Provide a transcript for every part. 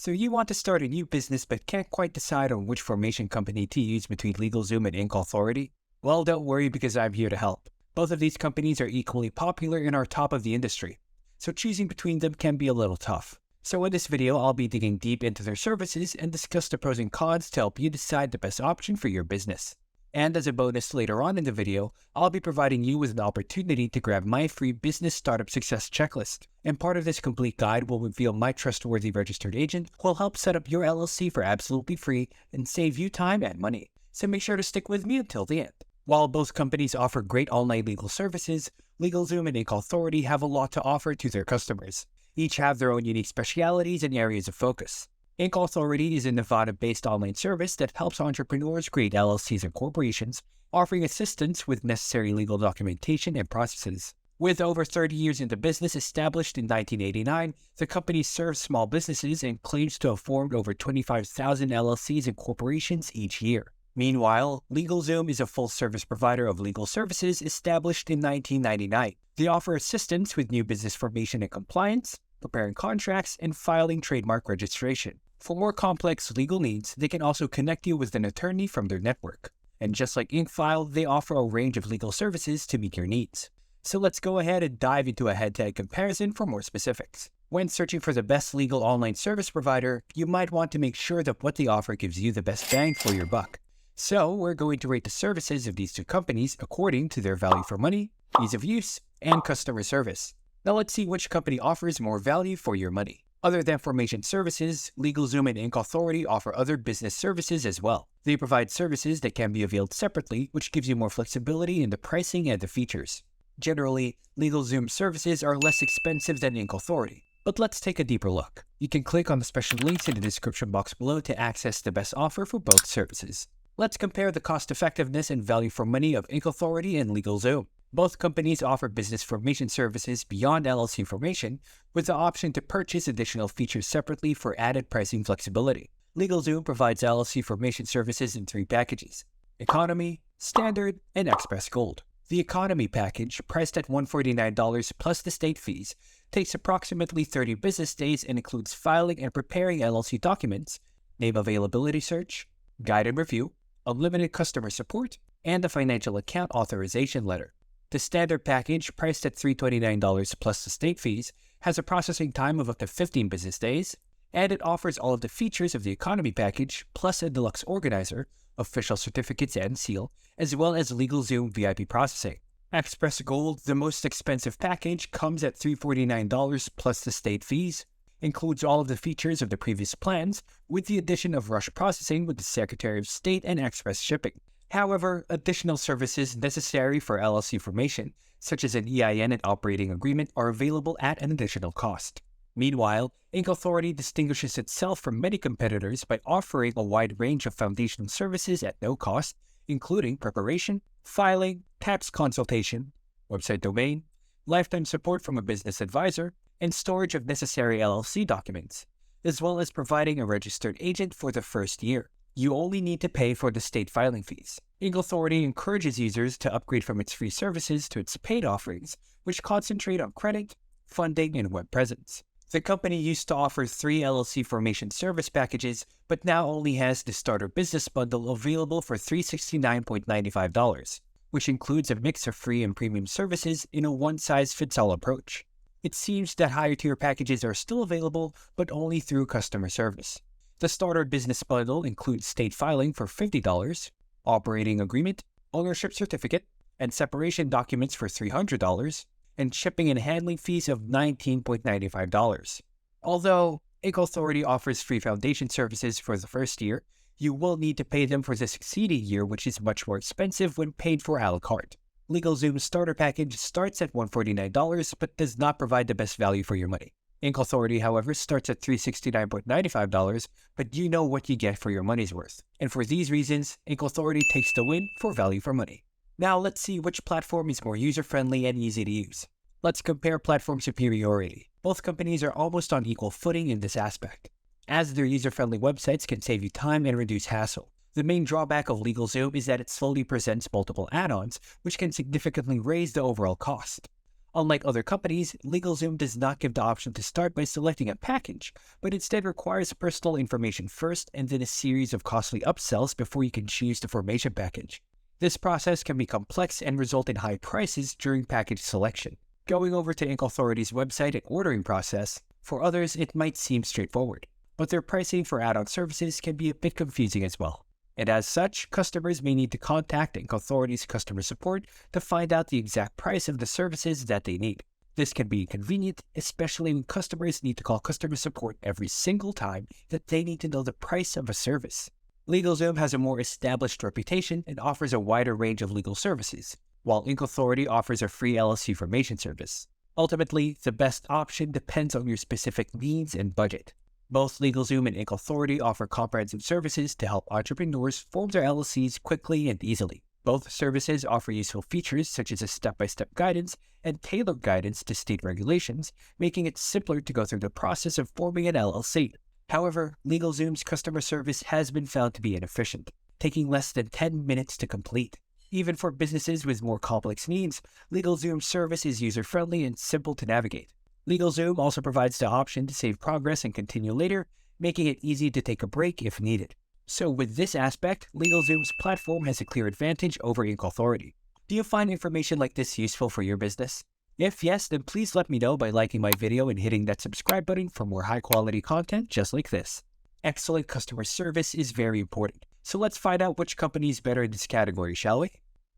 So you want to start a new business but can't quite decide on which formation company to use between LegalZoom and Inc Authority? Well, don't worry because I'm here to help. Both of these companies are equally popular and are top of the industry, so choosing between them can be a little tough. So in this video, I'll be digging deep into their services and discuss the pros and cons to help you decide the best option for your business. And as a bonus later on in the video, I'll be providing you with an opportunity to grab my free business startup success checklist. And part of this complete guide will reveal my trustworthy registered agent who will help set up your LLC for absolutely free and save you time and money. So make sure to stick with me until the end. While both companies offer great online legal services, LegalZoom and Inc Authority have a lot to offer to their customers. Each have their own unique specialities and areas of focus. Inc Authority is a Nevada-based online service that helps entrepreneurs create LLCs and corporations, offering assistance with necessary legal documentation and processes. With over 30 years into business, established in 1989, the company serves small businesses and claims to have formed over 25,000 LLCs and corporations each year. Meanwhile, LegalZoom is a full-service provider of legal services established in 1999. They offer assistance with new business formation and compliance, preparing contracts, and filing trademark registration. For more complex legal needs, they can also connect you with an attorney from their network. And just like InkFile, they offer a range of legal services to meet your needs. So let's go ahead and dive into a head-to-head comparison for more specifics. When searching for the best legal online service provider, you might want to make sure that what they offer gives you the best bang for your buck. So we're going to rate the services of these two companies according to their value for money, ease of use, and customer service. Now let's see which company offers more value for your money. Other than formation services, LegalZoom and Inc Authority offer other business services as well. They provide services that can be availed separately, which gives you more flexibility in the pricing and the features. Generally, LegalZoom services are less expensive than Inc Authority. But let's take a deeper look. You can click on the special links in the description box below to access the best offer for both services. Let's compare the cost-effectiveness and value for money of Inc Authority and LegalZoom. Both companies offer business formation services beyond LLC formation, with the option to purchase additional features separately for added pricing flexibility. LegalZoom provides LLC formation services in 3 packages: Economy, Standard, and Express Gold. The Economy package, priced at $149 plus the state fees, takes approximately 30 business days and includes filing and preparing LLC documents, name availability search, guided review, unlimited customer support, and a financial account authorization letter. The Standard package, priced at $329 plus the state fees, has a processing time of up to 15 business days, and it offers all of the features of the Economy package, plus a deluxe organizer, official certificates and seal, as well as LegalZoom VIP processing. Express Gold, the most expensive package, comes at $349 plus the state fees, includes all of the features of the previous plans, with the addition of rush processing with the Secretary of State and express shipping. However, additional services necessary for LLC formation, such as an EIN and operating agreement, are available at an additional cost. Meanwhile, Inc Authority distinguishes itself from many competitors by offering a wide range of foundational services at no cost, including preparation, filing, tax consultation, website domain, lifetime support from a business advisor, and storage of necessary LLC documents, as well as providing a registered agent for the first year. You only need to pay for the state filing fees. Inc Authority encourages users to upgrade from its free services to its paid offerings, which concentrate on credit, funding, and web presence. The company used to offer 3 LLC formation service packages, but now only has the starter business bundle available for $369.95, which includes a mix of free and premium services in a one-size-fits-all approach. It seems that higher-tier packages are still available, but only through customer service. The starter business bundle includes state filing for $50, operating agreement, ownership certificate, and separation documents for $300, and shipping and handling fees of $19.95. Although Inc Authority offers free foundation services for the first year, you will need to pay them for the succeeding year, which is much more expensive when paid for a la carte. LegalZoom's starter package starts at $149 but does not provide the best value for your money. Inc Authority, however, starts at $369.95, but you know what you get for your money's worth. And for these reasons, Inc Authority takes the win for value for money. Now let's see which platform is more user-friendly and easy to use. Let's compare platform superiority. Both companies are almost on equal footing in this aspect, as their user-friendly websites can save you time and reduce hassle. The main drawback of LegalZoom is that it slowly presents multiple add-ons, which can significantly raise the overall cost. Unlike other companies, LegalZoom does not give the option to start by selecting a package, but instead requires personal information first and then a series of costly upsells before you can choose the formation package. This process can be complex and result in high prices during package selection. Going over to Inc Authority's website and ordering process, for others it might seem straightforward, but their pricing for add-on services can be a bit confusing as well. And as such, customers may need to contact Inc Authority's customer support to find out the exact price of the services that they need. This can be inconvenient, especially when customers need to call customer support every single time that they need to know the price of a service. LegalZoom has a more established reputation and offers a wider range of legal services, while Inc Authority offers a free LLC formation service. Ultimately, the best option depends on your specific needs and budget. Both LegalZoom and Inc Authority offer comprehensive services to help entrepreneurs form their LLCs quickly and easily. Both services offer useful features such as a step-by-step guidance and tailored guidance to state regulations, making it simpler to go through the process of forming an LLC. However, LegalZoom's customer service has been found to be inefficient, taking less than 10 minutes to complete. Even for businesses with more complex needs, LegalZoom's service is user-friendly and simple to navigate. LegalZoom also provides the option to save progress and continue later, making it easy to take a break if needed. So with this aspect, LegalZoom's platform has a clear advantage over Inc Authority. Do you find information like this useful for your business? If yes, then please let me know by liking my video and hitting that subscribe button for more high-quality content just like this. Excellent customer service is very important, so let's find out which company is better in this category, shall we?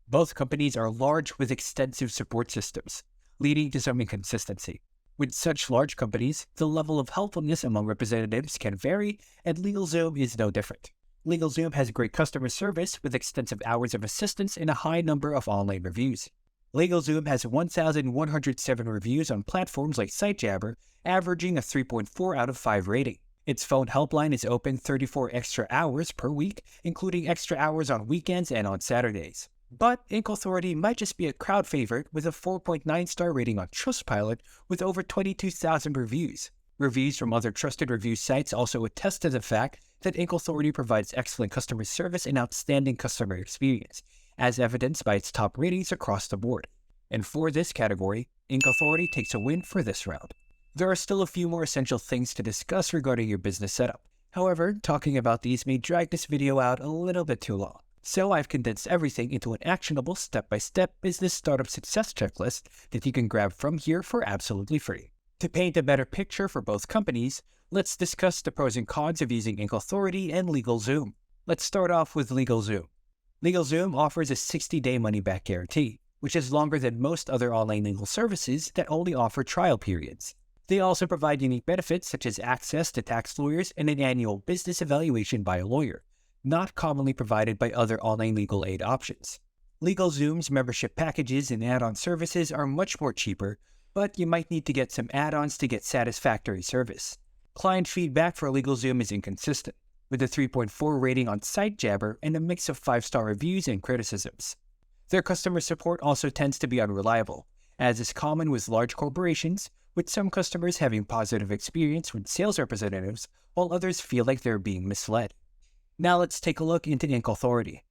Both companies are large with extensive support systems, leading to some inconsistency. With such large companies, the level of helpfulness among representatives can vary, and LegalZoom is no different. LegalZoom has great customer service with extensive hours of assistance and a high number of online reviews. LegalZoom has 1,107 reviews on platforms like SiteJabber, averaging a 3.4 out of 5 rating. Its phone helpline is open 34 extra hours per week, including extra hours on weekends and on Saturdays. But Inc Authority might just be a crowd favorite with a 4.9-star rating on Trustpilot with over 22,000 reviews. Reviews from other trusted review sites also attest to the fact that Inc Authority provides excellent customer service and outstanding customer experience, as evidenced by its top ratings across the board. And for this category, Inc Authority takes a win for this round. There are still a few more essential things to discuss regarding your business setup. However, talking about these may drag this video out a little bit too long. So I've condensed everything into an actionable step-by-step business startup success checklist that you can grab from here for absolutely free. To paint a better picture for both companies, let's discuss the pros and cons of using Inc Authority and LegalZoom. Let's start off with LegalZoom. LegalZoom offers a 60-day money-back guarantee, which is longer than most other online legal services that only offer trial periods. They also provide unique benefits such as access to tax lawyers and an annual business evaluation by a lawyer, not commonly provided by other online legal aid options. LegalZoom's membership packages and add-on services are much more cheaper, but you might need to get some add-ons to get satisfactory service. Client feedback for LegalZoom is inconsistent, with a 3.4 rating on SiteJabber and a mix of 5-star reviews and criticisms. Their customer support also tends to be unreliable, as is common with large corporations, with some customers having positive experience with sales representatives, while others feel like they're being misled. Now let's take a look into Inc Authority.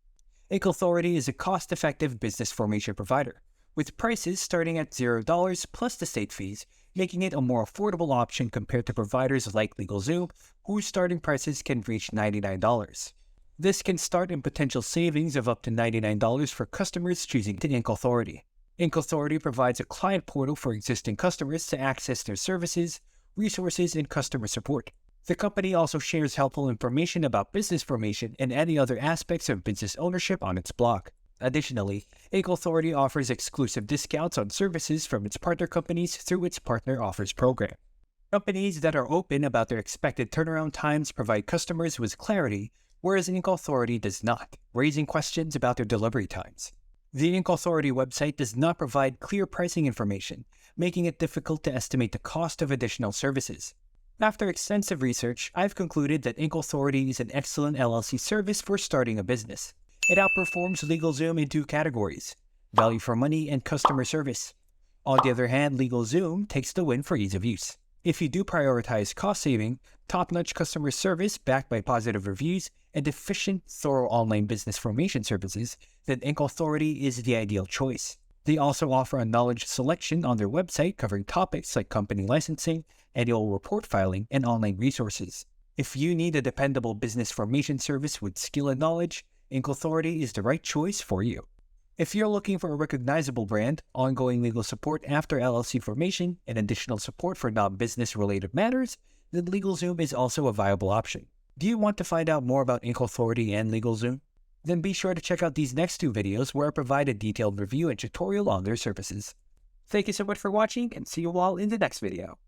Inc Authority is a cost-effective business formation provider, with prices starting at $0 plus the state fees, making it a more affordable option compared to providers like LegalZoom, whose starting prices can reach $99. This can start in potential savings of up to $99 for customers choosing Inc Authority. Inc Authority provides a client portal for existing customers to access their services, resources, and customer support. The company also shares helpful information about business formation and any other aspects of business ownership on its blog. Additionally, Inc Authority offers exclusive discounts on services from its partner companies through its Partner Offers program. Companies that are open about their expected turnaround times provide customers with clarity, whereas Inc Authority does not, raising questions about their delivery times. The Inc Authority website does not provide clear pricing information, making it difficult to estimate the cost of additional services. After extensive research, I've concluded that Inc Authority is an excellent LLC service for starting a business. It outperforms LegalZoom in 2 categories: value for money and customer service. On the other hand, LegalZoom takes the win for ease of use. If you do prioritize cost saving, top-notch customer service backed by positive reviews, and efficient, thorough online business formation services, then Inc Authority is the ideal choice. They also offer a knowledge selection on their website covering topics like company licensing, annual report filing, and online resources. If you need a dependable business formation service with skill and knowledge, Inc Authority is the right choice for you. If you're looking for a recognizable brand, ongoing legal support after LLC formation, and additional support for non-business related matters, then LegalZoom is also a viable option. Do you want to find out more about Inc Authority and LegalZoom? Then be sure to check out these next 2 videos where I provide a detailed review and tutorial on their services. Thank you so much for watching, and see you all in the next video.